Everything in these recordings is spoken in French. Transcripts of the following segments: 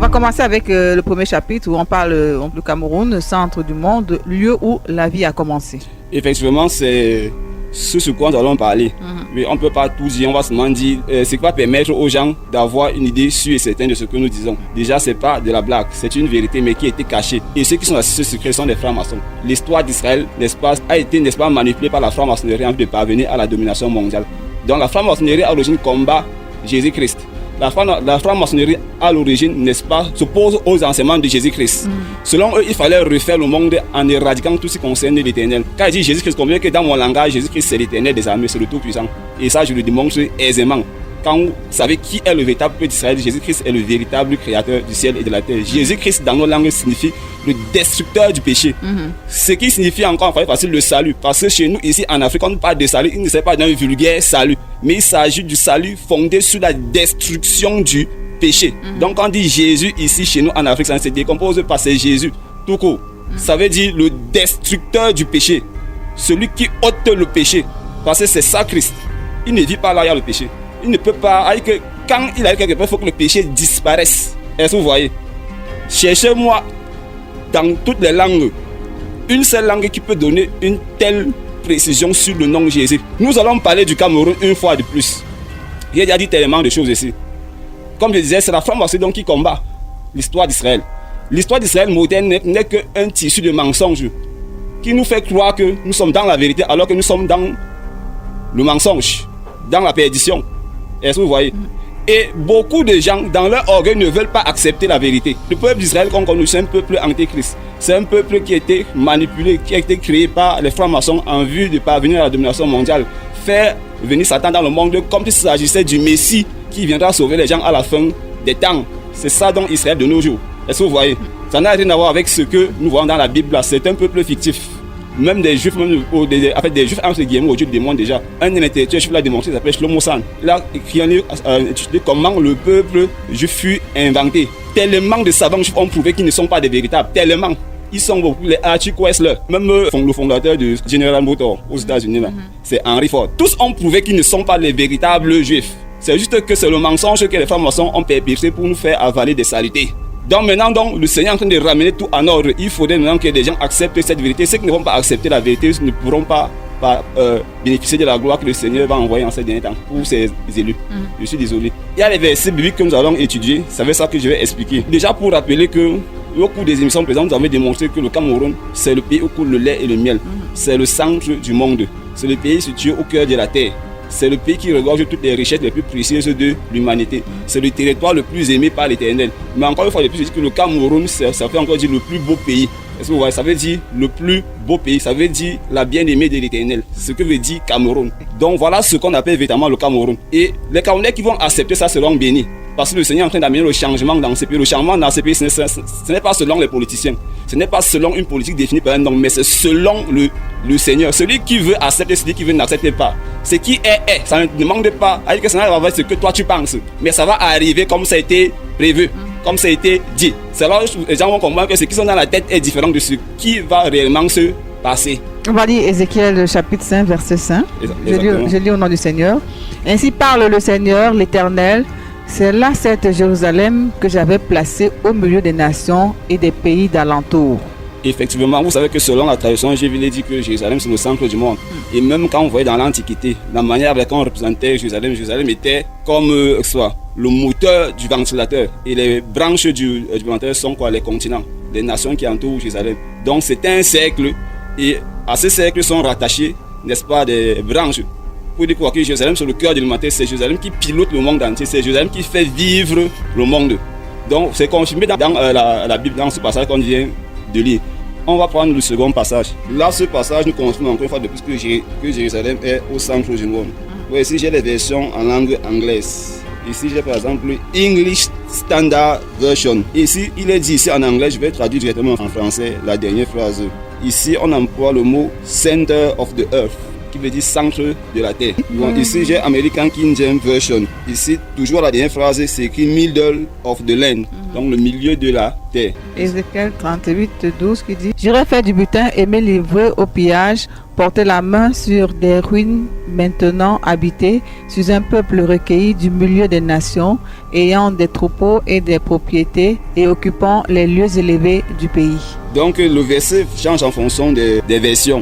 va commencer avec le premier chapitre où on parle du Cameroun, centre du monde, lieu où la vie a commencé. Effectivement, c'est ce sur quoi nous allons parler. Mais on ne peut pas tout dire, on va seulement dire ce qui va permettre aux gens d'avoir une idée sûre et certaine de ce que nous disons. Déjà, ce n'est pas de la blague, c'est une vérité mais qui a été cachée. Et ceux qui sont associés ce secret sont des francs-maçons. L'histoire d'Israël, n'est-ce pas, a été, n'est-ce pas, manipulée par la franc-maçonnerie en vue de parvenir à la domination mondiale. Donc la franc-maçonnerie à l'origine combat Jésus-Christ. La franc-maçonnerie à l'origine, n'est-ce pas, s'oppose aux enseignements de Jésus-Christ. Selon eux, il fallait refaire le monde en éradiquant tout ce qui concerne l'éternel. Quand il dit Jésus-Christ, combien que dans mon langage, Jésus-Christ c'est l'éternel des armées, c'est le tout-puissant. Et ça, je le démontre aisément. Quand vous savez qui est le véritable peuple d'Israël, Jésus-Christ est le véritable créateur du ciel et de la terre. Jésus-Christ, dans nos langues, signifie le destructeur du péché. Ce qui signifie encore, facile, le salut. Parce que chez nous, ici en Afrique, on parle de salut, il ne s'agit pas d'un vulgaire salut. Mais il s'agit du salut fondé sur la destruction du péché. Donc quand on dit Jésus ici chez nous en Afrique, ça ne se décompose pas, c'est Jésus tout court. Ça veut dire le destructeur du péché, celui qui ôte le péché, parce que c'est ça Christ. Il ne vit pas là, il y a le péché. Il ne peut pas, quand il arrive quelque part, il faut que le péché disparaisse. Est-ce que vous voyez? Cherchez-moi dans toutes les langues une seule langue qui peut donner une telle précision sur le nom de Jésus. Nous allons parler du Cameroun une fois de plus. Il y a dit tellement de choses ici. Comme je disais, c'est la franc-maçonnerie qui combat l'histoire d'Israël. L'histoire d'Israël moderne n'est qu'un tissu de mensonges qui nous fait croire que nous sommes dans la vérité alors que nous sommes dans le mensonge, dans la perdition. Est-ce que vous voyez? Et beaucoup de gens, dans leur orgueil, ne veulent pas accepter la vérité. Le peuple d'Israël, comme nous, c'est un peuple antéchrist. C'est un peuple qui a été manipulé, qui a été créé par les francs-maçons en vue de parvenir à la domination mondiale. Faire venir Satan dans le monde comme s'il s'agissait du Messie qui viendra sauver les gens à la fin des temps. C'est ça dont Israël de nos jours. Est-ce que vous voyez? Ça n'a rien à voir avec ce que nous voyons dans la Bible. Là. C'est un peuple fictif. Même des juifs, des juifs entre guillemets, au Dieu démontre déjà. Un intellectuel juif l'a démontré, il s'appelle Shlomo San. Il a écrit un livre étudié comment le peuple juif fut inventé. Tellement de savants juifs ont prouvé qu'ils ne sont pas des véritables. Tellement. Ils sont beaucoup. Les Archie Koestler, même le fondateur de General Motors aux États-Unis, là, c'est Henry Ford. Tous ont prouvé qu'ils ne sont pas les véritables juifs. C'est juste que c'est le mensonge que les francs-maçons ont perpétré pour nous faire avaler des saletés. Donc maintenant, le Seigneur est en train de ramener tout en ordre. Il faudrait maintenant que les gens acceptent cette vérité. Ceux qui ne vont pas accepter la vérité ne pourront pas bénéficier de la gloire que le Seigneur va envoyer en ces derniers temps pour ses élus. Je suis désolé. Il y a les versets bibliques que nous allons étudier. C'est ça que je vais expliquer. Déjà pour rappeler que au cours des émissions présentes, nous avons démontré que le Cameroun, c'est le pays où coule le lait et le miel. C'est le centre du monde. C'est le pays situé au cœur de la terre. C'est le pays qui regorge toutes les richesses les plus précieuses de l'humanité. C'est le territoire le plus aimé par l'Éternel. Mais encore une fois, je dis que le Cameroun, ça fait encore dire le plus beau pays. Est-ce que vous voyez? Ça veut dire le plus beau pays. Ça veut dire la bien-aimée de l'Éternel. Ce que veut dire Cameroun. Donc voilà ce qu'on appelle véritablement le Cameroun. Et les Camerounais qui vont accepter ça seront bénis. Parce que le Seigneur est en train d'amener le changement dans ce pays. Le changement dans ce pays, ce n'est pas selon les politiciens. Ce n'est pas selon une politique définie par un homme, mais c'est selon le Seigneur. Celui qui veut accepter, celui qui veut n'accepter pas. Ce qui est. Ça ne demande pas. C'est-à-dire que ça n'arrive pas ce que toi tu penses. Mais ça va arriver comme ça a été prévu, comme ça a été dit. C'est là où les gens vont comprendre que ce qui sont dans la tête est différent de ce qui va réellement se passer. On va lire Ézéchiel chapitre 5, verset 5. Je lis au nom du Seigneur. Ainsi parle le Seigneur, l'Éternel. C'est là cette Jérusalem que j'avais placée au milieu des nations et des pays d'alentour. Effectivement, vous savez que selon la tradition, je vous l'ai dit que Jérusalem c'est le centre du monde. Et même quand on voyait dans l'Antiquité, la manière avec laquelle on représentait Jérusalem était comme le moteur du ventilateur. Et les branches du ventilateur sont quoi? Les continents, les nations qui entourent Jérusalem. Donc c'est un cercle et à ce cercle sont rattachés, n'est-ce pas, des branches. Pour dire que Jérusalem c'est le cœur de l'humanité, c'est Jérusalem qui pilote le monde entier, c'est Jérusalem qui fait vivre le monde. Donc c'est confirmé dans la Bible, dans ce passage qu'on vient de lire. On va prendre le second passage. Là, ce passage nous confirme encore une fois de plus que Jérusalem est au centre du monde. Oui, ici j'ai les versions en langue anglaise. Ici j'ai par exemple English Standard Version. Ici, il est dit ici en anglais, je vais traduire directement en français la dernière phrase. Ici, on emploie le mot Center of the Earth, qui veut dire centre de la terre. Bon, ici, j'ai American King James Version. Ici, toujours la dernière phrase, c'est écrit middle of the land, donc le milieu de la terre. Ézéchiel 38, 12 qui dit: J'irai faire du butin et me livrer au pillage, porter la main sur des ruines maintenant habitées, sur un peuple recueilli du milieu des nations, ayant des troupeaux et des propriétés et occupant les lieux élevés du pays. Donc le verset change en fonction des versions.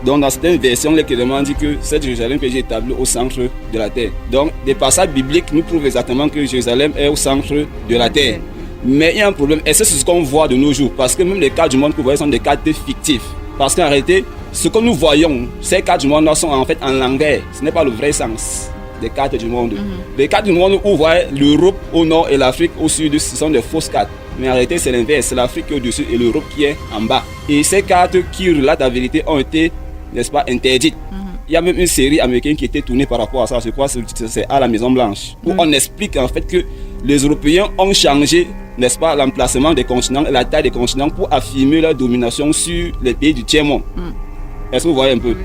Donc dans certaines versions, l'écriture dit que cette Jérusalem que j'ai établie au centre de la terre. Donc des passages bibliques nous prouvent exactement que Jérusalem est au centre de la terre. Mais il y a un problème, et c'est ce qu'on voit de nos jours, parce que même les cartes du monde que vous voyez sont des cartes fictives. Parce qu'en réalité, ce que nous voyons, ces cartes du monde sont en fait en langage. Ce n'est pas le vrai sens des cartes du monde. Les cartes du monde où vous voyez l'Europe au nord et l'Afrique au sud, ce sont des fausses cartes. Mais en réalité, c'est l'inverse. C'est l'Afrique qui est au-dessus et l'Europe qui est en bas. Et ces cartes qui relatent la vérité ont été, n'est-ce pas, interdites. Il y a même une série américaine qui était tournée par rapport à ça. Je crois que c'est à la Maison Blanche. Où on explique en fait que les Européens ont changé, n'est-ce pas, l'emplacement des continents et la taille des continents pour affirmer leur domination sur les pays du tiers-monde. Est-ce que vous voyez un peu?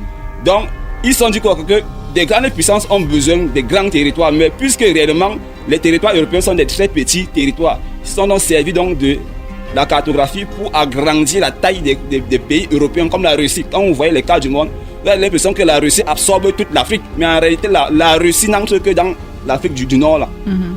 Donc, ils se sont dit quoi, que des grandes puissances ont besoin de grands territoires, mais puisque réellement les territoires européens sont des très petits territoires, ils sont donc servis donc de la cartographie pour agrandir la taille des pays européens comme la Russie. Quand vous voyez les cas du monde, vous avez l'impression que la Russie absorbe toute l'Afrique, mais en réalité la Russie n'entre que dans l'Afrique du Nord là.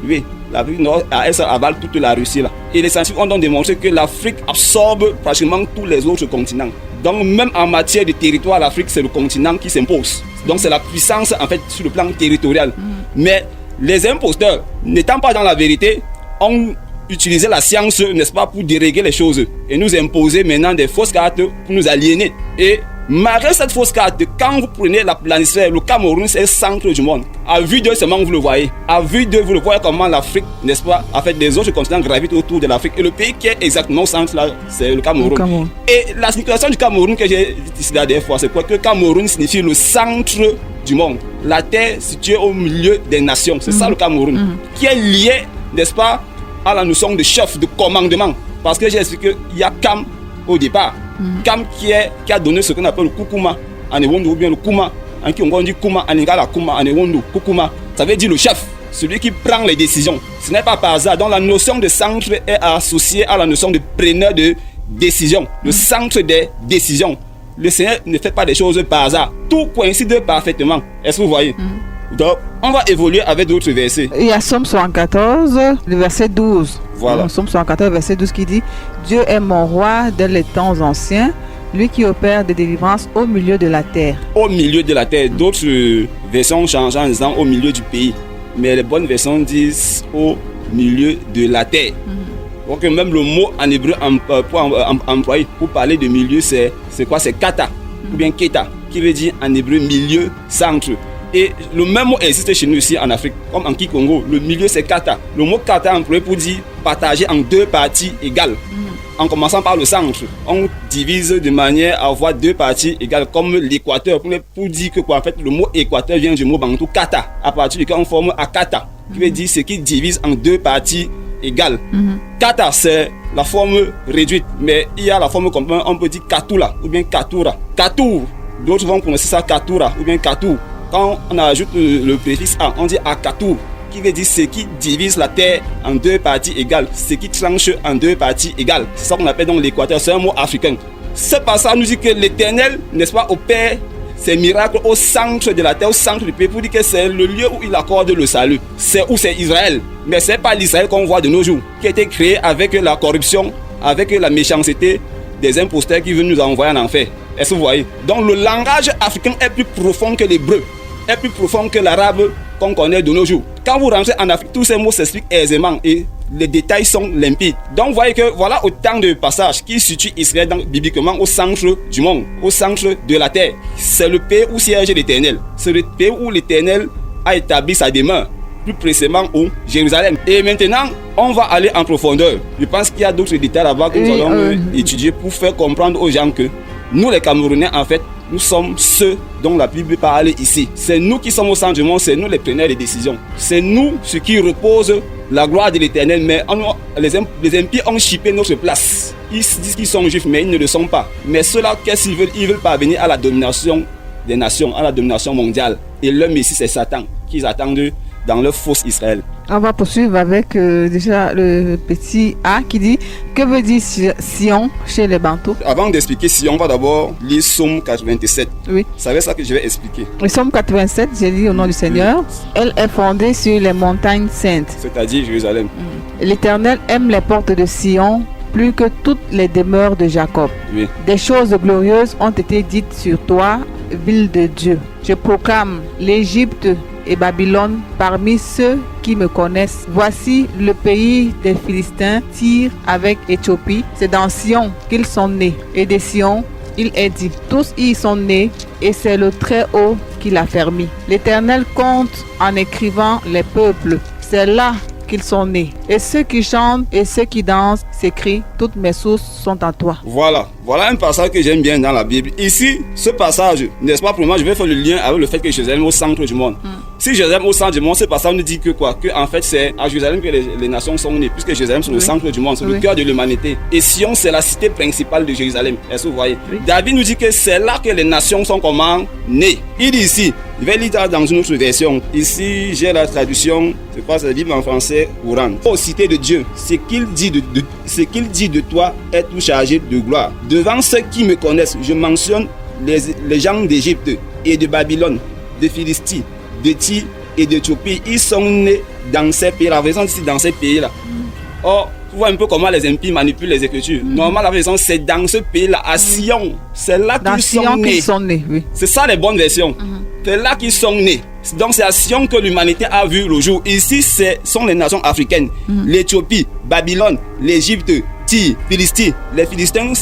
Oui, l'Afrique du Nord, elle avale toute la Russie là. Et les scientifiques ont donc démontré que l'Afrique absorbe pratiquement tous les autres continents. Donc même en matière de territoire, l'Afrique c'est le continent qui s'impose. Donc c'est la puissance en fait sur le plan territorial. Mais les imposteurs, n'étant pas dans la vérité, ont utilisé la science, n'est-ce pas, pour dérégler les choses et nous imposer maintenant des fausses cartes pour nous aliéner. Et malgré cette fausse carte, quand vous prenez la planisphère, le Cameroun c'est le centre du monde. À vue d'œil seulement vous le voyez. À vue d'œil vous le voyez comment l'Afrique, n'est-ce pas, en fait des autres continents gravitent autour de l'Afrique. Et le pays qui est exactement au centre là, c'est le Cameroun. Et la signification du Cameroun que j'ai dit la dernière fois, c'est quoi? Que le Cameroun signifie le centre du monde. La terre située au milieu des nations. C'est ça le Cameroun. Qui est lié, n'est-ce pas, à la notion de chef, de commandement. Parce que j'ai expliqué qu'il y a Cam au départ. Cam qui a donné ce qu'on appelle le Kukuma en Ewondo, ou bien le Kuma, en qui on dit Kuma, en Ingala Kuma, en Ewondo, Kukuma. Ça veut dire le chef, celui qui prend les décisions. Ce n'est pas par hasard. Donc la notion de centre est associée à la notion de preneur de décision, le centre des décisions. Le Seigneur ne fait pas des choses par hasard. Tout coïncide parfaitement. Est-ce que vous voyez? Donc, on va évoluer avec d'autres versets. Il y a Somme 74, le verset 12. Voilà. Somme 74, verset 12 qui dit: Dieu est mon roi dès les temps anciens, lui qui opère des délivrances au milieu de la terre. Au milieu de la terre. D'autres versions changent en disant au milieu du pays. Mais les bonnes versions disent au milieu de la terre. Donc même le mot en hébreu employé pour parler de milieu, c'est quoi? C'est kata ou bien keta, qui veut dire en hébreu milieu, centre. Et le même mot existe chez nous ici en Afrique, comme en Kikongo. Le milieu c'est kata. Le mot kata est employé pour dire partager en deux parties égales. En commençant par le centre, on divise de manière à avoir deux parties égales, comme l'équateur, pour dire que quoi, en fait, le mot équateur vient du mot bantou kata, à partir duquel on forme akata, qui veut dire ce qui divise en deux parties égales. Kata c'est la forme réduite, mais il y a la forme complète, on peut dire katula ou bien katura. Katour, d'autres vont prononcer ça katura ou bien katour. Quand on ajoute le préfixe a, on dit akatou, qui veut dire ce qui divise la terre en deux parties égales, ce qui tranche en deux parties égales. C'est ça qu'on appelle donc l'équateur, c'est un mot africain. Ce passage nous dit que l'Éternel, n'est-ce pas, opère ses miracles au centre de la terre, au centre du pays, pour dire que c'est le lieu où il accorde le salut. C'est où c'est Israël. Mais ce n'est pas l'Israël qu'on voit de nos jours, qui a été créé avec la corruption, avec la méchanceté des imposteurs qui veulent nous envoyer en enfer. Est-ce que vous voyez? Donc le langage africain est plus profond que l'hébreu, est plus profond que l'arabe qu'on connaît de nos jours. Quand vous rentrez en Afrique, tous ces mots s'expliquent aisément et les détails sont limpides. Donc vous voyez que voilà autant de passages qui situent Israël bibliquement au centre du monde, au centre de la terre. C'est le pays où siège l'Éternel. C'est le pays où l'Éternel a établi sa demeure, plus précisément au Jérusalem. Et maintenant, on va aller en profondeur. Je pense qu'il y a d'autres détails là-bas que nous allons étudier pour faire comprendre aux gens que nous les Camerounais, en fait, nous sommes ceux dont la Bible parle ici. C'est nous qui sommes au centre du monde, c'est nous les preneurs de décisions. C'est nous ceux qui reposent la gloire de l'Éternel. Mais les impies ont chippé notre place. Ils disent qu'ils sont juifs, mais ils ne le sont pas. Mais ceux-là, qu'est-ce qu'ils veulent? Ils veulent parvenir à la domination des nations à la domination mondiale. Et leur Messie, c'est Satan, qu'ils attendent dans leur fausse Israël. On va poursuivre avec déjà le petit A qui dit que veut dire Sion chez les Bantous. Avant d'expliquer Sion, on va d'abord lire Psaume 87. Oui. C'est ça que je vais expliquer. Le Psaume 87, j'ai dit au nom du Seigneur. Elle est fondée sur les montagnes saintes, c'est-à-dire Jérusalem. L'Éternel aime les portes de Sion plus que toutes les demeures de Jacob. Oui. Des choses glorieuses ont été dites sur toi, ville de Dieu. Je proclame l'Égypte et Babylone parmi ceux qui me connaissent. Voici le pays des Philistins, Tyr avec Éthiopie. C'est dans Sion qu'ils sont nés. Et de Sion, il est dit, tous y sont nés, et c'est le Très-Haut qui l'a fermé. L'Éternel compte en écrivant les peuples. C'est là qu'ils sont nés. Et ceux qui chantent et ceux qui dansent s'écrient, toutes mes sources sont en toi. Voilà un passage que j'aime bien dans la Bible. Ici, ce passage, n'est-ce pas, pour moi, je vais faire le lien avec le fait que Jérusalem est au centre du monde. Si Jérusalem est au centre du monde, ce passage nous dit que quoi? Que en fait, c'est à Jérusalem que les nations sont nées, puisque Jérusalem c'est le centre du monde, c'est le cœur de l'humanité. Et Sion, c'est la cité principale de Jérusalem. Est-ce que vous voyez? David nous dit que c'est là que les nations sont comment nées. Il dit ici, je vais lire dans une autre version. Ici, j'ai la traduction, je crois que c'est la Bible en français courant. Ô cité de Dieu, ce qu'il dit de toi est tout chargé de gloire. Devant ceux qui me connaissent, je mentionne les gens d'Égypte et de Babylone, de Philistie, de Tyr et d'Éthiopie. Ils sont nés dans ces pays. La raison ici dans ces pays-là. Or, tu vois un peu comment les impies manipulent les Écritures. Normalement, la raison, c'est dans ce pays-là, à Sion. C'est là qu'ils sont nés. Oui. C'est ça les bonnes versions. C'est là qu'ils sont nés. Donc c'est à Sion que l'humanité a vu le jour. Ici, ce sont les nations africaines. L'Éthiopie, Babylone, l'Égypte, Tyr, Philistie. Les Philistins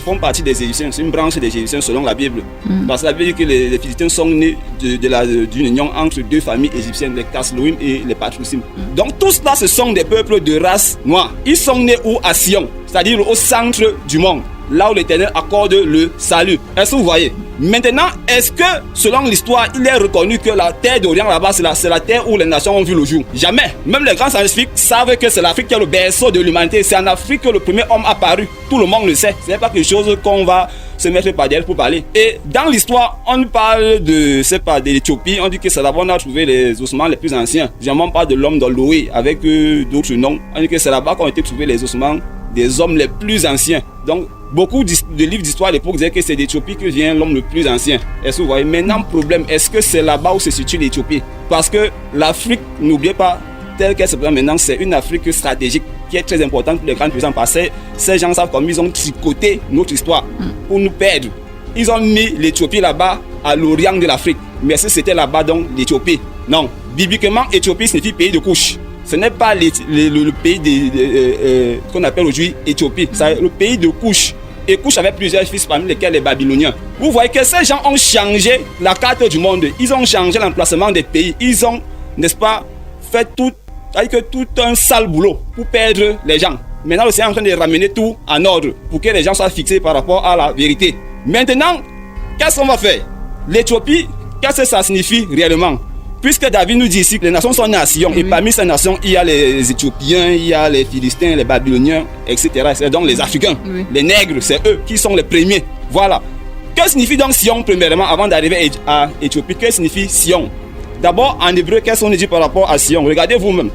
font partie des Égyptiens. C'est une branche des Égyptiens selon la Bible. Parce que la Bible dit que les Philistins sont nés d'une union entre deux familles égyptiennes, les Kaslouim et les Patrousim. Donc tous là, ce sont des peuples de race noire. Ils sont nés où? À Sion, c'est-à-dire au centre du monde. Là où l'Éternel accorde le salut. Est-ce que vous voyez? Maintenant, est-ce que, selon l'histoire, il est reconnu que la terre d'Orient là-bas, c'est la terre où les nations ont vu le jour? Jamais. Même les grands scientifiques savent que c'est l'Afrique qui est le berceau de l'humanité. C'est en Afrique que le premier homme a apparu. Tout le monde le sait. Ce n'est pas quelque chose qu'on va se mettre par derrière pour parler. Et dans l'histoire, on parle de l'Éthiopie. On dit que c'est là-bas qu'on a trouvé les ossements les plus anciens. Jamais on parle de l'homme d'Oloé avec d'autres noms. On dit que c'est là-bas qu'ont été trouvés les ossements des hommes les plus anciens. Donc, beaucoup de livres d'histoire à l'époque disaient que c'est d'Éthiopie que vient l'homme le plus ancien. Est-ce que vous voyez? Maintenant, problème, est-ce que c'est là-bas où se situe l'Éthiopie? Parce que l'Afrique, n'oubliez pas, telle qu'elle se présente maintenant, c'est une Afrique stratégique qui est très importante pour les grandes puissances. Parce que ces gens savent comme ils ont tricoté notre histoire pour nous perdre. Ils ont mis l'Éthiopie là-bas à l'orient de l'Afrique. Mais est-ce que c'était là-bas donc l'Éthiopie? Non. Bibliquement, Éthiopie signifie pays de couche. Ce n'est pas le pays qu'on appelle aujourd'hui Éthiopie. C'est le pays de Couche. Et Couche avait plusieurs fils parmi lesquels les Babyloniens. Vous voyez que ces gens ont changé la carte du monde. Ils ont changé l'emplacement des pays. Ils ont, n'est-ce pas, fait tout un sale boulot pour perdre les gens. Maintenant, le Seigneur est en train de ramener tout en ordre pour que les gens soient fixés par rapport à la vérité. Maintenant, qu'est-ce qu'on va faire? L'Éthiopie, qu'est-ce que ça signifie réellement? Puisque David nous dit ici que les nations sont nées à Sion, et parmi ces nations, il y a les Éthiopiens, il y a les Philistins, les Babyloniens, etc. C'est donc les Africains, les nègres, c'est eux qui sont les premiers. Voilà. Que signifie donc Sion, premièrement, avant d'arriver à Éthiopie? Que signifie Sion? D'abord, en hébreu, qu'est-ce qu'on dit par rapport à Sion? Regardez vous-même.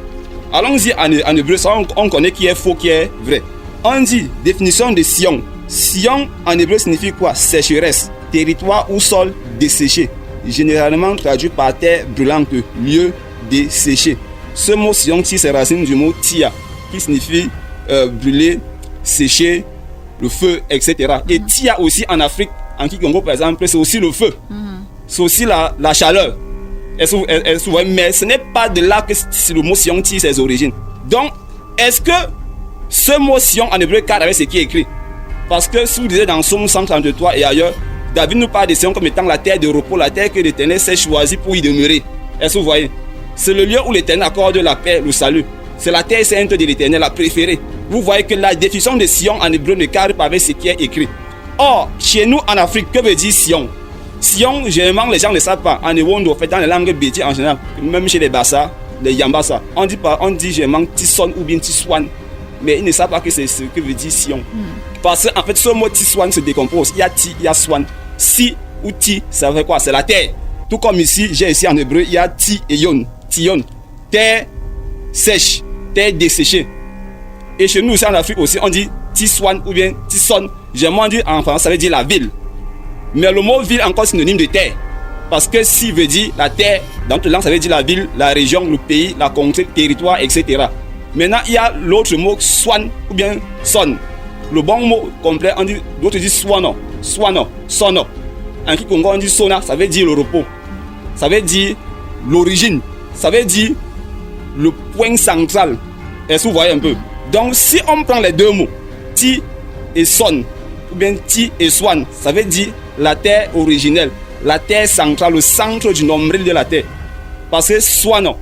Allons-y en hébreu, ça on connaît qui est faux, qui est vrai. On dit, définition de Sion. Sion, en hébreu, signifie quoi? Sécheresse, territoire ou sol desséché. Généralement traduit par terre brûlante, lieu desséché. Ce mot Sion tire ses racines du mot Tia, qui signifie brûler, sécher, le feu, etc. Et Tia aussi en Afrique, en Kikongo par exemple, c'est aussi le feu. C'est aussi la chaleur. Mais ce n'est pas de là que le mot Sion tire ses origines. Donc, est-ce que ce mot Sion en hébreu cadre avec ce qui est écrit? Parce que si vous lisez dans Psaume 133 et ailleurs, David nous parle de Sion comme étant la terre de repos, la terre que l'Éternel s'est choisie pour y demeurer. Est-ce que vous voyez? C'est le lieu où l'Éternel accorde la paix, le salut. C'est la terre sainte de l'Éternel, la préférée. Vous voyez que la définition de Sion en hébreu ne cadre pas avec ce qui est écrit. Or, chez nous en Afrique, que veut dire Sion? Sion, généralement, les gens ne savent pas. En Ewondo, dans les langues bédies en général, même chez les Bassa, les Yambassa, on dit généralement Tisson ou bien Tiswan. Mais ils ne savent pas que c'est ce que veut dire Sion. Parce qu'en fait, ce mot Tiswan se décompose. Il y a Ti, il y a Swan. Si ou Ti, ça veut quoi? C'est la terre. Tout comme ici, j'ai ici en hébreu, il y a Ti et Yon. Tion, terre sèche, terre desséchée. Et chez nous aussi en Afrique aussi, on dit Tiswan ou bien Tisson. J'aimerais dire en français, ça veut dire la ville. Mais le mot ville est encore synonyme de terre. Parce que s'il veut dire la terre, dans toute langue, ça veut dire la ville, la région, le pays, la contrée, le territoire, etc. Maintenant, il y a l'autre mot swan ou bien son. Le bon mot complet, on dit, d'autres disent swano, swano, sono. En Kikongo, on dit sona, ça veut dire le repos. Ça veut dire l'origine. Ça veut dire le point central. Est-ce que vous voyez un peu? Donc, si on prend les deux mots, ti et son, ou bien ti et swan, ça veut dire la terre originelle, la terre centrale, le centre du nombril de la terre. Parce que swano,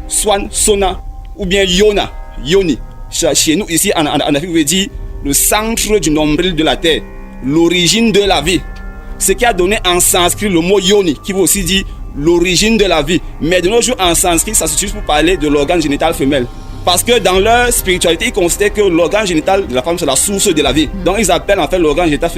swan, sona, ou bien yona, yoni, chez nous ici en Afrique, veut dire le centre du nombril de la terre, l'origine de la vie. Ce qui a donné en sanskrit le mot yoni, qui veut aussi dire l'origine de la vie. Mais de nos jours en sanskrit, ça s'utilise pour parler de l'organe génital femelle. Parce que dans leur spiritualité, ils considèrent que l'organe génital de la femme, c'est la source de la vie. Donc ils appellent en fait l'organe génital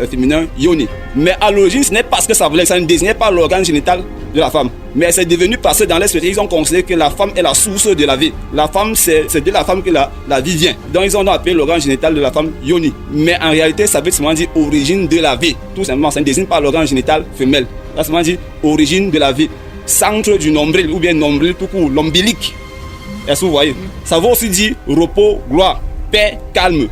féminin yoni. Mais à l'origine, ce n'est pas ce que ça voulait. Ça ne désignait pas l'organe génital de la femme. Mais c'est devenu parce que dans leur spiritualité, ils ont considéré que la femme est la source de la vie. La femme, c'est de la femme que la vie vient. Donc ils ont appelé l'organe génital de la femme yoni. Mais en réalité, ça veut seulement dire origine de la vie. Tout simplement, ça ne désigne pas l'organe génital femelle. Ça seulement dit origine de la vie. Centre du nombril ou bien nombril tout court, l'ombilique. Est-ce que vous voyez? Ça veut aussi dire repos, gloire, paix, calme.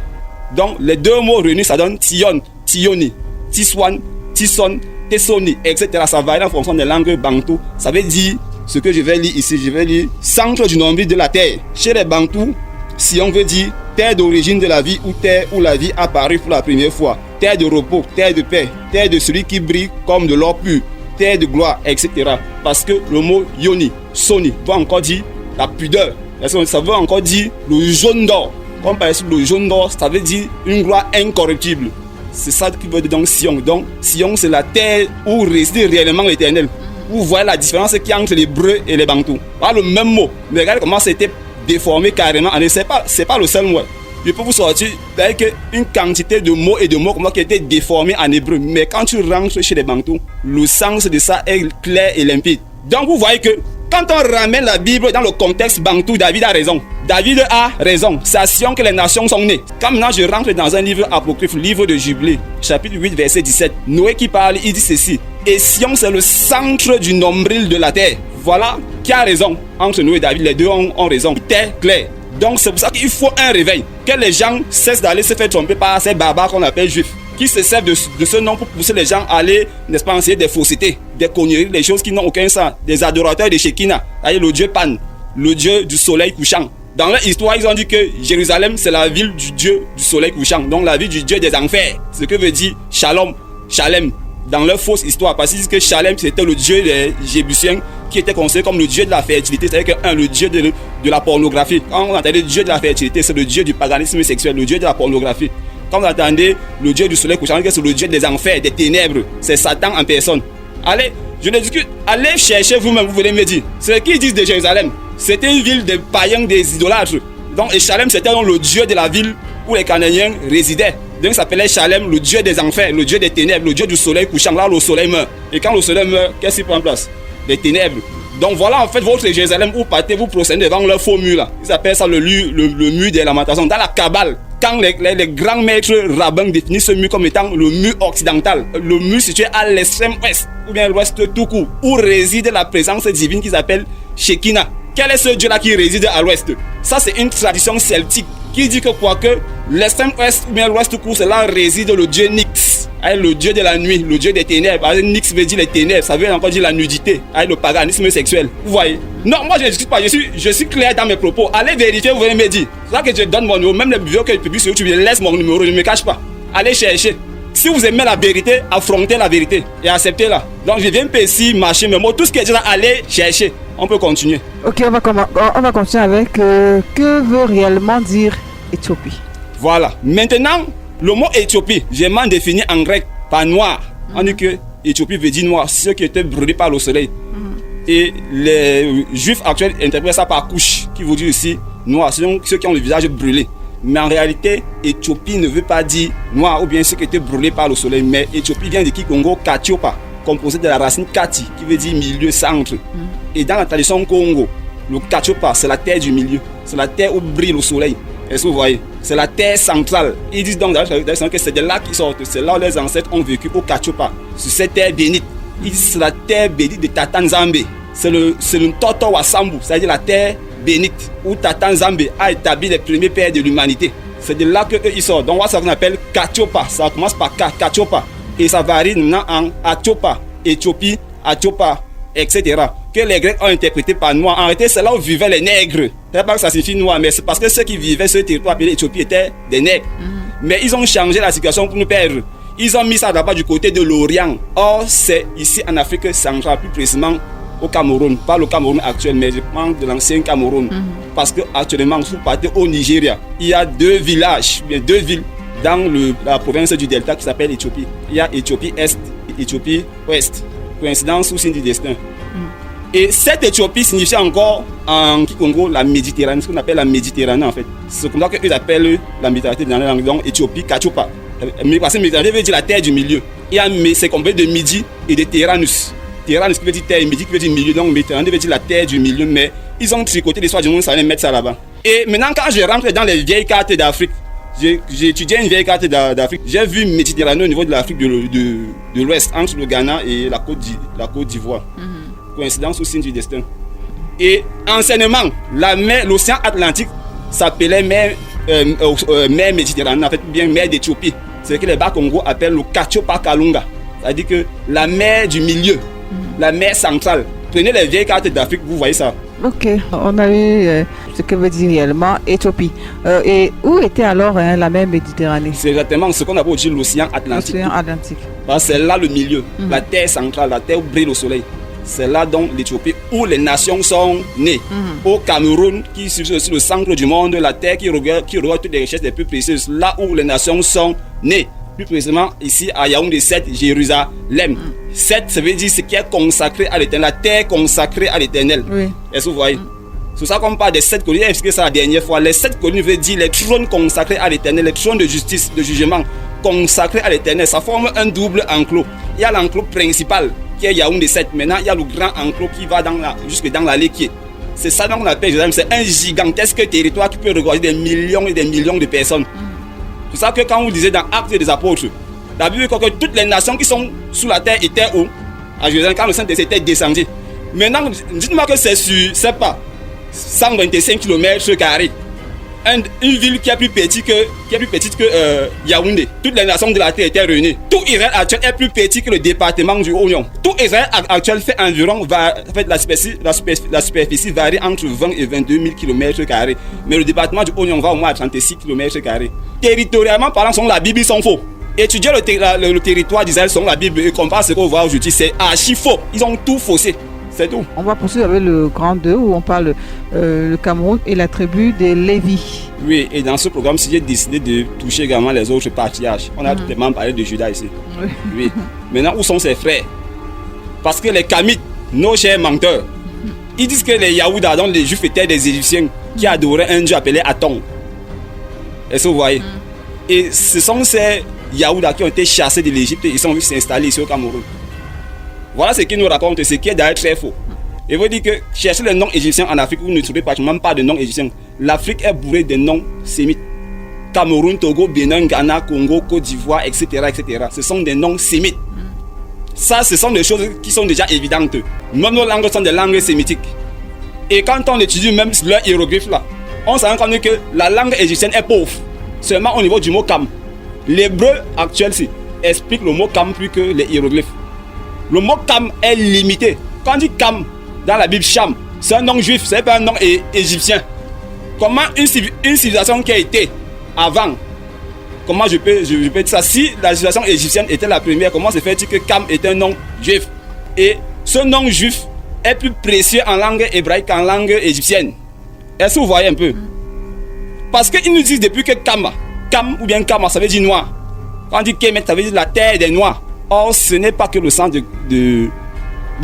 Donc les deux mots réunis, ça donne Tion, Tioni, Tiswan, Tison, Tessoni, etc. Ça varie en fonction des langues bantou. Ça veut dire ce que je vais lire ici. Je vais lire centre du nombril de la terre. Chez les bantous, Sion veut dire terre d'origine de la vie ou terre où la vie apparaît pour la première fois. Terre de repos, terre de paix, terre de celui qui brille comme de l'or pur, terre de gloire, etc. Parce que le mot Yoni, Soni, veut encore dire la pudeur. Ça veut encore dire le jaune d'or. Comme par exemple le jaune d'or, ça veut dire une gloire incorruptible. C'est ça qui veut dire donc Sion. Donc Sion, c'est la terre où réside réellement l'Éternel. Vous voyez la différence qu'il y a entre les Hébreux et les Bantous. Pas le même mot, mais regardez comment c'était déformé carrément. C'est pas le seul mot. Je peux vous sortir avec une quantité de mots et de mots qui étaient déformés en hébreu. Mais quand tu rentres chez les Bantous, le sens de ça est clair et limpide. Donc vous voyez que quand on ramène la Bible dans le contexte bantou, David a raison. David a raison. C'est à Sion que les nations sont nées. Quand maintenant je rentre dans un livre apocryphe, livre de Jubilé, chapitre 8, verset 17, Noé qui parle, il dit ceci. Et Sion, c'est le centre du nombril de la terre. Voilà qui a raison. Entre Noé et David, les deux ont raison. Terre claire. Donc c'est pour ça qu'il faut un réveil. Que les gens cessent d'aller se faire tromper par ces barbares qu'on appelle juifs. Qui se servent de ce nom pour pousser les gens à aller, n'est-ce pas, enseigner des faussetés, des conneries, des choses qui n'ont aucun sens, des adorateurs de Shekinah, le dieu Pan, le dieu du soleil couchant. Dans leur histoire, ils ont dit que Jérusalem, c'est la ville du dieu du soleil couchant, donc la ville du dieu des enfers. Ce que veut dire Shalom, Shalem, dans leur fausse histoire, parce qu'ils disent que Shalem, c'était le dieu des Jébusiens, qui était considéré comme le dieu de la fertilité, c'est-à-dire que le dieu de la pornographie. Quand on entendait le dieu de la fertilité, c'est le dieu du paganisme sexuel, le dieu de la pornographie. Quand vous entendez le dieu du soleil couchant, c'est le dieu des enfers, des ténèbres. C'est Satan en personne. Allez, je le discute. Allez chercher vous-même, vous voulez me dire. C'est qui disent de Jérusalem? C'était une ville des païens, des idolâtres. Donc, et Shalem, c'était donc le dieu de la ville où les Cananéens résidaient. Donc, il s'appelait Shalem, le dieu des enfers, le dieu des ténèbres, le dieu du soleil couchant. Là, le soleil meurt. Et quand le soleil meurt, qu'est-ce qui prend place? Les ténèbres. Donc voilà en fait votre Jérusalem où partez, vous procédez devant leur faux mur là. Ils appellent ça le mur des lamentations. Dans la Kabbale, quand les grands maîtres rabbins définissent ce mur comme étant le mur occidental, le mur situé à l'extrême ouest, ou bien l'ouest tout court, où réside la présence divine qu'ils appellent Shekinah. Quel est ce Dieu là qui réside à l'ouest? Ça c'est une tradition celtique qui dit que quoique l'extrême ouest ou bien l'ouest tout court, c'est là réside le dieu Nyx, le dieu de la nuit, le dieu des ténèbres. Nyx veut dire les ténèbres, ça veut encore dire la nudité, le paganisme sexuel. Vous voyez? Non, moi je ne discute pas, je suis clair dans mes propos. Allez vérifier, vous venez me dire. C'est ça que je donne mon numéro, même les vidéos que je publie sur YouTube, je laisse mon numéro, je ne me cache pas. Allez chercher. Si vous aimez la vérité, affrontez la vérité et acceptez-la. Donc je viens pas ici marcher mes mots, tout ce qui est déjà, allez chercher. On peut continuer. Ok, on va continuer avec que veut réellement dire Éthiopie. Voilà. Maintenant, le mot Éthiopie, j'ai m'en défini en grec par noir. On dit que Éthiopie veut dire noir, ceux qui étaient brûlés par le soleil. Et les juifs actuels interprètent ça par couche, qui veut dire ici noir, ceux qui ont le visage brûlé. Mais en réalité, Éthiopie ne veut pas dire noir ou bien ce qui était brûlé par le soleil. Mais Éthiopie vient de Kikongo Katiopa, composé de la racine Kati, qui veut dire milieu, centre. Et dans la tradition Congo, le Katiopa, c'est la terre du milieu. C'est la terre où brille le soleil. Est-ce que vous voyez? C'est la terre centrale. Ils disent donc que c'est de là qu'ils sortent. C'est là où les ancêtres ont vécu au Katiopa, sur cette terre bénite. Ils disent que c'est la terre bénite de Tata Nzambe. C'est le Toto Wasambu, c'est-à-dire la terre bénite, où Tata Nzambe a établi les premiers pères de l'humanité. C'est de là qu'eux ils sortent. Donc, ça qu'on appelle Katiopa. Ça commence par Katiopa. Et ça varie maintenant en Atiopa, Éthiopie, Atiopa, etc. Que les Grecs ont interprété par noir. En réalité, c'est là où vivaient les nègres. C'est pas que ça signifie noir, mais c'est parce que ceux qui vivaient sur le territoire appelé Éthiopie étaient des nègres. Mais ils ont changé la situation pour nous perdre. Ils ont mis ça d'abord du côté de l'Orient. Or, c'est ici en Afrique centrale, plus précisément au Cameroun. Pas le Cameroun actuel, mais je parle de l'ancien Cameroun. Parce qu'actuellement, si vous partez au Nigeria, il y a 2 villages, bien 2 villes dans la province du Delta qui s'appelle Éthiopie. Il y a Éthiopie Est et Éthiopie Ouest. Coïncidence ou signe du destin. Et cette Éthiopie signifie encore en Kikongo la Méditerranée, ce qu'on appelle la Méditerranée en fait. C'est comme ça qu'eux appellent la Méditerranée dans la langue, donc Éthiopie, Katiopa. Parce que Méditerranée veut dire la terre du milieu. C'est composé de Midi et de Terranus. Terranus qui veut dire terre et Midi qui veut dire milieu, donc Méditerranée veut dire la terre du milieu, mais ils ont tricoté l'histoire du monde, ça allait mettre ça là-bas. Et maintenant, quand je rentre dans les vieilles cartes d'Afrique, j'ai étudié une vieille carte d'Afrique. J'ai vu Méditerranée au niveau de l'Afrique de l'Ouest, entre le Ghana et la Côte d'Ivoire. Coïncidence ou signe du destin. Et anciennement, l'océan Atlantique s'appelait mer Méditerranée, en fait, bien mer d'Éthiopie. C'est ce que les Bas-Congo appellent le Katiopa Kalunga. C'est-à-dire que la mer du milieu, la mer centrale. Prenez les vieilles cartes d'Afrique, vous voyez ça. Ok, on a eu ce que veut dire réellement Éthiopie. Et où était alors la mer Méditerranée? C'est exactement ce qu'on appelle l'océan Atlantique. L'océan Atlantique. C'est là le milieu, la terre centrale, la terre où brille le soleil. C'est là donc l'Éthiopie où les nations sont nées. Au Cameroun, qui est aussi le centre du monde, la terre qui regarde toutes les richesses les plus précieuses, là où les nations sont nées. Plus précisément ici à Yaoundé 7, Jérusalem. 7, ça veut dire ce qui est consacré à l'Éternel, la terre consacrée à l'Éternel. Oui. Est-ce que vous voyez? C'est ça qu'on parle des 7 collines. J'ai expliqué ça la dernière fois. Les 7 collines veut dire les trônes consacrés à l'Éternel, les trônes de justice, de jugement consacrés à l'Éternel. Ça forme un double enclos. Il y a l'enclos principal qui est Yaoundé 7. Maintenant, il y a le grand enclos qui va jusque dans l'allée qui est. C'est ça qu'on appelle Jérusalem. C'est un gigantesque territoire qui peut regorger des millions et des millions de personnes. C'est ça que quand vous lisez dans Actes des Apôtres, la Bible dit que toutes les nations qui sont sous la terre étaient où? À Jérusalem, quand le Saint-Esprit était descendu. Maintenant, dites-moi que c'est sur, c'est pas 125 km². Une ville qui est plus petite que Yaoundé. Toutes les nations de la terre étaient réunies. Tout Israël actuel est plus petit que le département du Oignon. Tout Israël actuel fait environ, la superficie varie entre 20 et 22 000 km². Mais le département du Oignon va au moins à 36 km². Territorialement parlant, selon la Bible, ils sont faux. Étudier le territoire d'Israël selon la Bible et comparer ce qu'on voit aujourd'hui, c'est archi faux. Ils ont tout faussé. C'est tout. On va poursuivre avec le grand 2 où on parle le Cameroun et la tribu des Lévi. Oui, et dans ce programme, si j'ai décidé de toucher également les autres patriarches, on a tellement parlé de Judas ici. Oui. Maintenant, où sont ses frères? Parce que les Kamites, nos chers menteurs, ils disent que les Yaoudas, donc les Juifs, étaient des Égyptiens qui adoraient un dieu appelé Aton. Est-ce que vous voyez? Et ce sont ces Yaoudas qui ont été chassés de l'Égypte et ils sont venus s'installer ici au Cameroun. Voilà ce qu'il nous raconte, ce qui est d'ailleurs très faux. Il veut dire que cherchez les noms égyptiens en Afrique, vous ne trouvez pratiquement pas de noms égyptiens. L'Afrique est bourrée de noms sémites. Cameroun, Togo, Bénin, Ghana, Congo, Côte d'Ivoire, etc., etc. Ce sont des noms sémites. Ça, ce sont des choses qui sont déjà évidentes. Même nos langues sont des langues sémitiques. Et quand on étudie même leurs hiéroglyphes là, on se rend compte que la langue égyptienne est pauvre. Seulement au niveau du mot Kam. L'hébreu actuel explique le mot Kam plus que les hiéroglyphes. Le mot Kam est limité. Quand on dit Kam dans la Bible, Cham, c'est un nom juif, c'est pas un nom égyptien. Comment une civilisation qui a été avant, comment je peux dire ça? Si la civilisation égyptienne était la première, comment se fait-il que Kam est un nom juif? Et ce nom juif est plus précieux en langue hébraïque qu'en langue égyptienne. Est-ce que vous voyez un peu? Parce qu'ils nous disent depuis que Kam ou bien Kama, ça veut dire noir. Quand on dit Kemet, ça veut dire la terre des noirs. Or, ce n'est pas que le sang de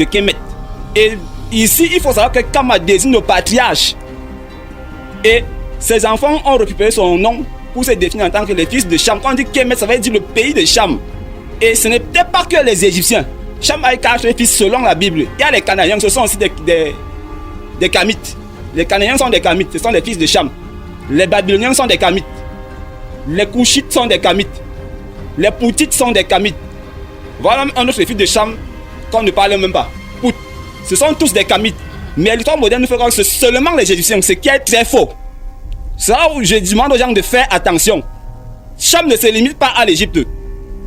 Kemet. Et ici, il faut savoir que Kama désigne le patriarche. Et Ses enfants ont récupéré son nom pour se définir en tant que les fils de Cham. Quand on dit Kemet, ça veut dire le pays de Cham. Et ce n'était pas que les Égyptiens. Cham a eu 4 fils selon la Bible. Il y a les Cananéens, ce sont aussi des Kamites. Les Cananéens sont des Kamites, ce sont les fils de Cham. Les Babyloniens sont des Kamites. Les Couchites sont des Kamites. Les Poutites sont des Kamites. Voilà un autre fils de Cham qu'on ne parle même pas. Pout. Ce sont tous des Kamites. Mais l'histoire moderne nous fait croire que c'est seulement les Égyptiens, ce qui est très faux. C'est là où je demande aux gens de faire attention. Cham ne se limite pas à l'Égypte.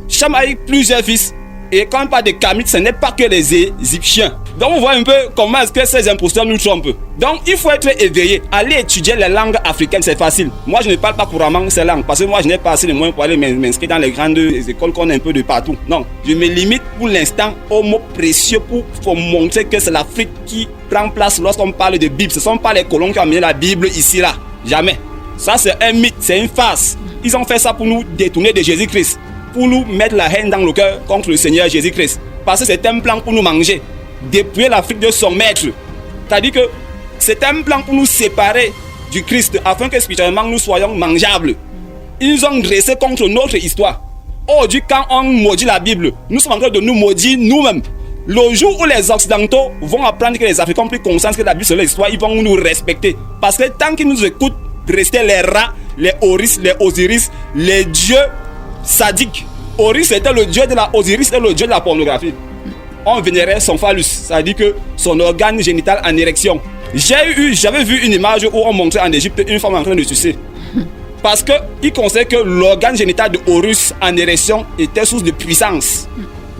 Cham a eu plusieurs fils. Et quand on parle de Kamites, ce n'est pas que les Égyptiens. Donc on voit un peu comment est-ce que ces imposteurs nous trompent. Donc il faut être éveillé. Aller étudier les langues africaines, c'est facile. Moi je ne parle pas couramment ces langues parce que moi je n'ai pas assez de moyens pour aller m'inscrire dans les grandes écoles qu'on a un peu de partout. Non, je me limite pour l'instant aux mots précieux pour montrer que c'est l'Afrique qui prend place lorsqu'on parle de Bible. Ce ne sont pas les colons qui ont amené la Bible ici là. Jamais. Ça c'est un mythe, c'est une farce. Ils ont fait ça pour nous détourner de Jésus-Christ. Pour nous mettre la haine dans le cœur contre le Seigneur Jésus-Christ. Parce que c'est un plan pour nous manger. Dépouiller l'Afrique de son maître. C'est-à-dire que c'est un plan pour nous séparer du Christ afin que spirituellement nous soyons mangeables. Ils ont dressé contre notre histoire. Aujourd'hui, quand on maudit la Bible, nous sommes en train de nous maudire nous-mêmes. Le jour où les Occidentaux vont apprendre que les Africains ont pris conscience que la Bible c'est leur histoire, ils vont nous respecter. Parce que tant qu'ils nous écoutent, rester les rats, les Horus, les Osiris, les dieux sadique. Horus était le dieu de la Osiris était le dieu de la pornographie. On vénérait son phallus, c'est-à-dire que son organe génital en érection. J'avais vu une image où on montrait en Égypte une femme en train de sucer. Parce qu'il considère que l'organe génital de Horus en érection était source de puissance.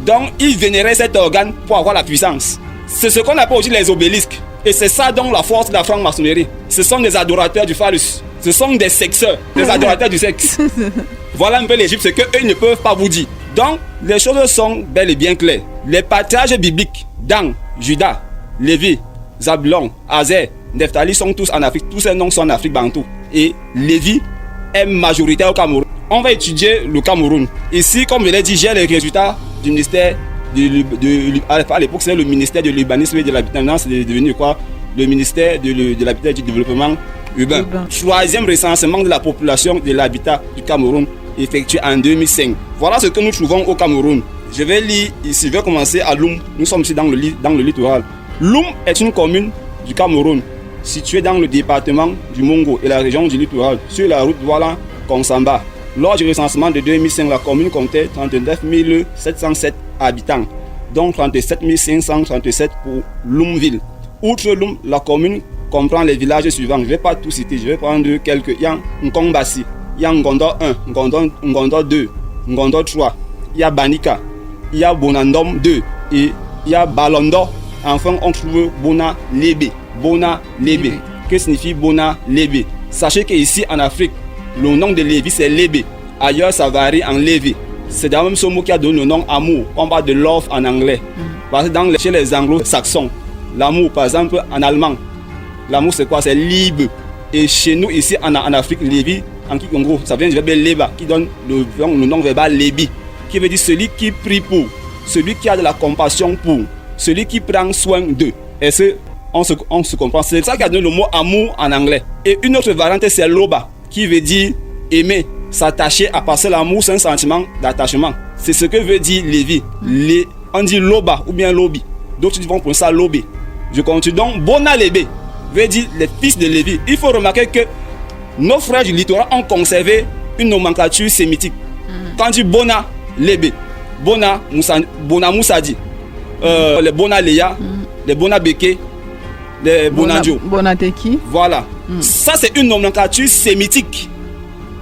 Donc il vénérait cet organe pour avoir la puissance. C'est ce qu'on appelle aujourd'hui les obélisques. Et c'est ça donc la force de la franc-maçonnerie. Ce sont des adorateurs du phallus. Ce sont des sexeurs, des adorateurs du sexe. Voilà un peu l'Égypte, ce qu'eux ne peuvent pas vous dire. Donc, les choses sont bel et bien claires. Les patriarches bibliques, Dan, Judas, Lévi, Zabulon, Azer, Nephtali sont tous en Afrique. Tous ces noms sont en Afrique bantou. Et Lévi est majoritaire au Cameroun. On va étudier le Cameroun. Ici, comme je l'ai dit, j'ai les résultats du ministère à l'époque, c'était le ministère de l'urbanisme et de l'habitat. Maintenant, c'est devenu quoi? Le ministère de l'habitat et du développement urbain. Troisième recensement de la population de l'habitat du Cameroun effectué en 2005. Voilà ce que nous trouvons au Cameroun. Je vais lire ici, je vais commencer à Loum. Nous sommes ici dans le littoral. Loum est une commune du Cameroun située dans le département du Mongo et la région du littoral sur la route Douala-Konsamba. Lors du recensement de 2005, la commune comptait 39 707 habitants, dont 37 537 pour Loumville. Outre Loum, la commune comprend les villages suivants. Je ne vais pas tout citer, je vais prendre quelques. Il y a Nkombassi, il y a Ngondo 1, Ngondo 2, Ngondo 3, il y a Banika, il y a Bonandom 2 et il y a Balondo. Enfin, on trouve Bona Lebe. Bona Lebe. Que signifie Bona Lebe? Sachez qu'ici en Afrique, le nom de Lévi c'est Lebe. Ailleurs, ça varie en Lévi. C'est d'ailleurs même ce mot qui a donné le nom amour. On parle de love en anglais. Parce que chez les anglo-saxons, l'amour, par exemple, en allemand, l'amour c'est quoi? C'est libre. Et chez nous, ici en Afrique, Lévi, en Kikongo, ça vient du verbe leba, qui donne le nom verbal Lébi, qui veut dire celui qui prie pour, celui qui a de la compassion pour, celui qui prend soin d'eux. Et on se comprend. C'est ça qui a donné le mot amour en anglais. Et une autre variante, c'est loba, qui veut dire aimer, s'attacher, à passer l'amour, c'est un sentiment d'attachement. C'est ce que veut dire Lévi. On dit loba ou bien lobi. D'autres vont prendre ça lobé. Je continue donc. Bona Lébé veut dire les fils de Lévi. Il faut remarquer que nos frères du littoral ont conservé une nomenclature sémitique. Quand on dit Bona Lébé, Bona Moussadi, les Bona Léa, les Bona Beke, les Bonadjo. Bonateki. Voilà. Ça, c'est une nomenclature sémitique.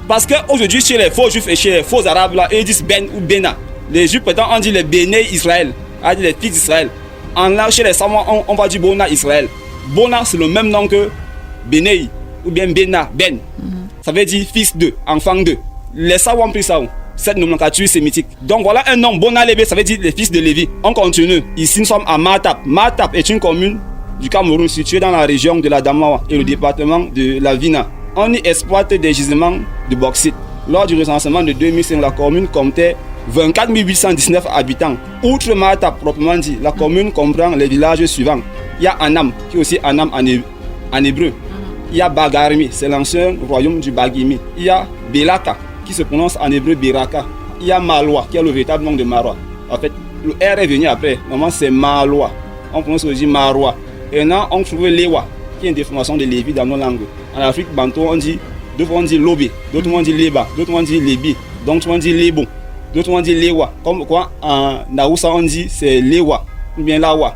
Parce qu'aujourd'hui, chez les faux juifs et chez les faux arabes, là, ils disent Ben ou Bena. Les juifs, peut-être, on dit les Béné Israël, on dit les fils d'Israël. En là, chez les savants, on va dire Bona Israël. Bona, c'est le même nom que Béné ou bien Bena, Ben. Ça veut dire fils de, enfant de. Les savants ont pris ça, cette nomenclature sémitique. Donc voilà un nom, Bona Lébé, ça veut dire les fils de Lévi. On continue. Ici, nous sommes à Matap. Matap est une commune du Cameroun située dans la région de la Damawa et le département de la Vina. On y exploite des gisements de bauxite. Lors du recensement de 2005, la commune comptait 24 819 habitants. Outre Matap, proprement dit, la commune comprend les villages suivants. Il y a Anam, qui est aussi Anam en hébreu. Il y a Bagarmi, c'est l'ancien royaume du Bagimi. Il y a Belaka, qui se prononce en hébreu Beraka. Il y a Malois, qui est le véritable nom de Marois. En fait, le R est venu après. Normalement, c'est Malois. On prononce aussi Marois. Et maintenant, on trouve Lewa, qui est une déformation de Lévi dans nos langues. En Afrique, Bantou, on dit, d'autres on dit Lobé, d'autres on dit Leba, d'autres on dit Lébi, d'autres on dit Lebo, d'autres on dit Lewa. Comme quoi, en Naoussa, on dit c'est Lewa, ou bien Lawa.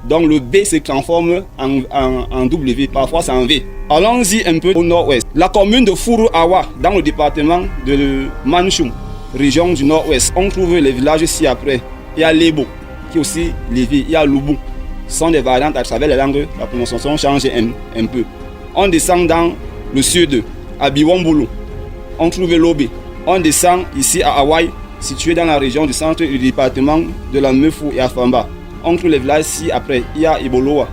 Donc le B se transforme en W, parfois c'est en V. Allons-y un peu au nord-ouest. La commune de Furu-Awa, dans le département de Manchum, région du nord-ouest, on trouve les villages ci-après. Il y a Lebo, qui est aussi Lévi, il y a Lubu. Ce sont des variantes à travers les langues, la prononciation change un peu. On descend dans le sud, à Biwombulu, on trouve Lobé. On descend ici à Hawaï, situé dans la région du centre du département de la Mefu et Afamba. On trouve les villages ici après. Il y a Iboloa,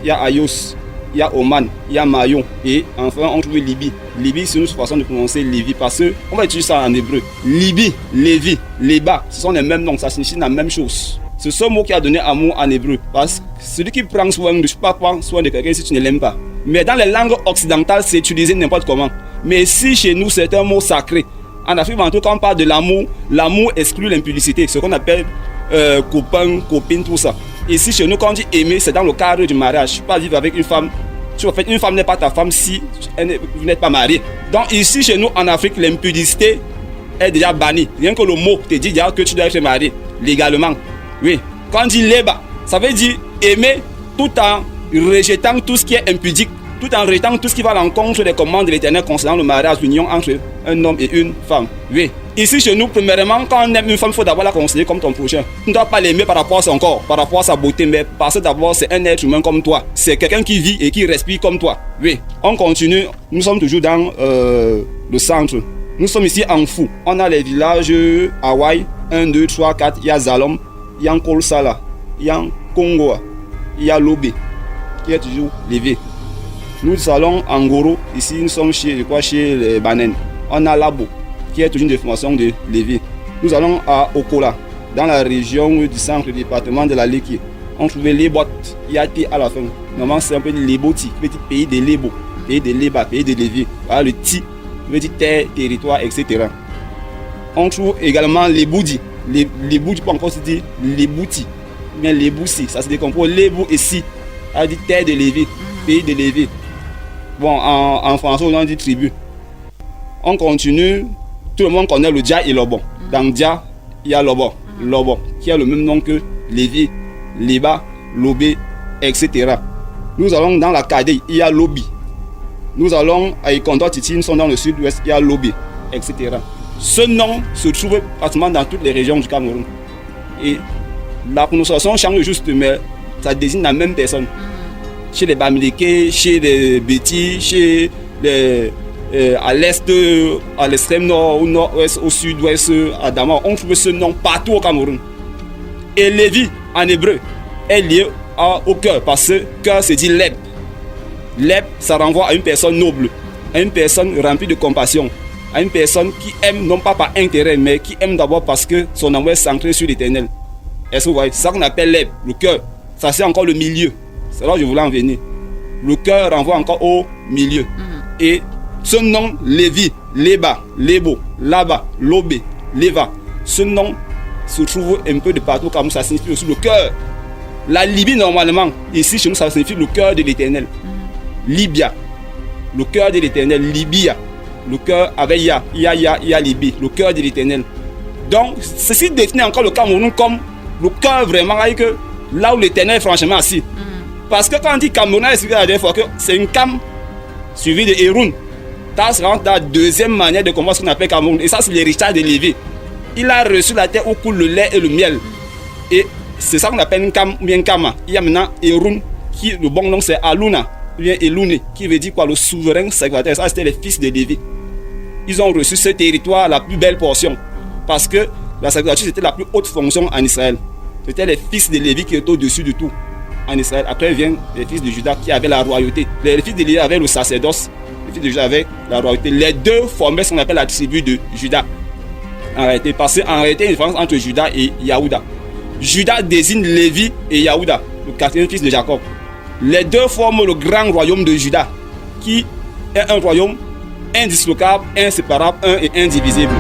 il y a Ayos, il y a Oman, il y a Mayon et enfin on trouve Libye. Libye, c'est une façon de prononcer Lévi parce qu'on va utiliser ça en hébreu. Libye, Lévi, Léba, ce sont les mêmes noms, ça signifie la même chose. C'est ce mot qui a donné amour en hébreu parce que celui qui prend soin de, je ne peux pas prendre soin de quelqu'un si tu ne l'aimes pas. Mais dans les langues occidentales, c'est utilisé n'importe comment. Mais si chez nous, c'est un mot sacré. En Afrique, en tout cas, on parle de l'amour. L'amour exclut l'impudicité, ce qu'on appelle copain, copine, tout ça. Ici, chez nous, quand on dit aimer, c'est dans le cadre du mariage. Je ne peux pas vivre avec une femme. En fait, une femme n'est pas ta femme si vous n'êtes pas marié. Donc ici, chez nous, en Afrique, l'impudicité est déjà bannie. Rien que le mot te dit déjà que tu dois être marié, légalement. Oui. Quand on dit leba, ça veut dire aimer tout en rejetant tout ce qui est impudique, tout en rejetant tout ce qui va à l'encontre des commandes de l'Éternel concernant le mariage, l'union entre un homme et une femme. Oui. Ici chez nous, premièrement, quand on aime une femme, il faut d'abord la considérer comme ton prochain. Tu ne dois pas l'aimer par rapport à son corps, par rapport à sa beauté, mais parce que d'abord c'est un être humain comme toi. C'est quelqu'un qui vit et qui respire comme toi. Oui. On continue. Nous sommes toujours dans le centre. Nous sommes ici en Fou. On a les villages Hawaï, 1, 2, 3, 4. Il y a Zalom, il y a Kolsala, il y a Kongoa, il y a Lobé, qui est toujours levé. Nous allons en Goro. Ici, nous sommes chez les Banen. On a Labo, qui est toujours une déformation de Lévi. Nous allons à Okola, dans la région du centre du département de la Leki. On trouve les bottes, il y a T à la fin. Normalement, c'est un peu Leboti, qui veut dire pays de Lebo, pays de Leba, pays de Lévi. Voilà le Ti, qui veut dire terre, territoire, etc. On trouve également les Boudi. Les Boudi, peut encore se dire les Bouti, mais les Boussi, ça se décompose Lebo et Si, ça dit terre de Lévi, pays de Lévi. Bon, en français, on dit tribu. On continue. Tout le monde connaît le Dia et Lobon. Dans Dia, il y a Lobon. Lobon, qui a le même nom que Lévi, Léba, Lobé, etc. Nous allons dans la Kadei, il y a Lobi. Nous allons à Ikondo Titi, nous sommes dans le sud-ouest, il y a Lobé, etc. Ce nom se trouve pratiquement dans toutes les régions du Cameroun. Et la prononciation change juste, mais ça désigne la même personne. Chez les Bamileke, chez les Bétis, chez les, à l'est, à l'extrême nord, au nord-ouest, au sud-ouest, à Dama, on trouve ce nom partout au Cameroun. Et Lévi, en hébreu, est lié au cœur, parce que cœur se dit Leb. Leb, ça renvoie à une personne noble, à une personne remplie de compassion, à une personne qui aime non pas par intérêt, mais qui aime d'abord parce que son amour est centré sur l'Éternel. Est-ce que vous voyez? C'est ça qu'on appelle Leb, le cœur. Ça c'est encore le milieu. C'est là où je voulais en venir. Le cœur renvoie encore au milieu. Et ce nom, Lévi, Léba, Lébo, Laba, Lobé, Léva, ce nom se trouve un peu de partout comme ça signifie aussi le cœur. La Libye, normalement, ici chez nous, ça signifie le cœur de l'Éternel. Libya, le cœur de l'Éternel. Libya, le cœur avec Ya, Libye, le cœur de l'Éternel. Donc, ceci définit encore le Cameroun comme le cœur vraiment, avec là où l'Éternel est franchement assis. Parce que quand on dit Cameroun, c'est la dernière fois que c'est une cam suivie de Héroun. Ça rentre dans la deuxième manière de comment ce qu'on appelle Cameroun. Et ça, c'est l'héritage de Lévi. Il a reçu la terre où coule le lait et le miel. Et c'est ça qu'on appelle une cam ou bien Kama. Il y a maintenant Héroun, qui le bon nom c'est Aluna, ou bien Eloune, qui veut dire quoi? Le souverain sacrificateur. Ça, c'était les fils de Lévi. Ils ont reçu ce territoire, la plus belle portion. Parce que la sacrificature, c'était la plus haute fonction en Israël. C'était les fils de Lévi qui étaient au-dessus de tout en Israël. Après viennent les fils de Juda qui avaient la royauté. Les fils de Lévi avaient le sacerdoce. Les fils de Juda avaient la royauté. Les deux formaient ce qu'on appelle la tribu de Juda. En réalité, parce qu'en réalité, il y a une différence entre Juda et Yaouda. Juda désigne Lévi et Yaouda, le quatrième fils de Jacob. Les deux forment le grand royaume de Juda, qui est un royaume indissolvable, inséparable, un et indivisible.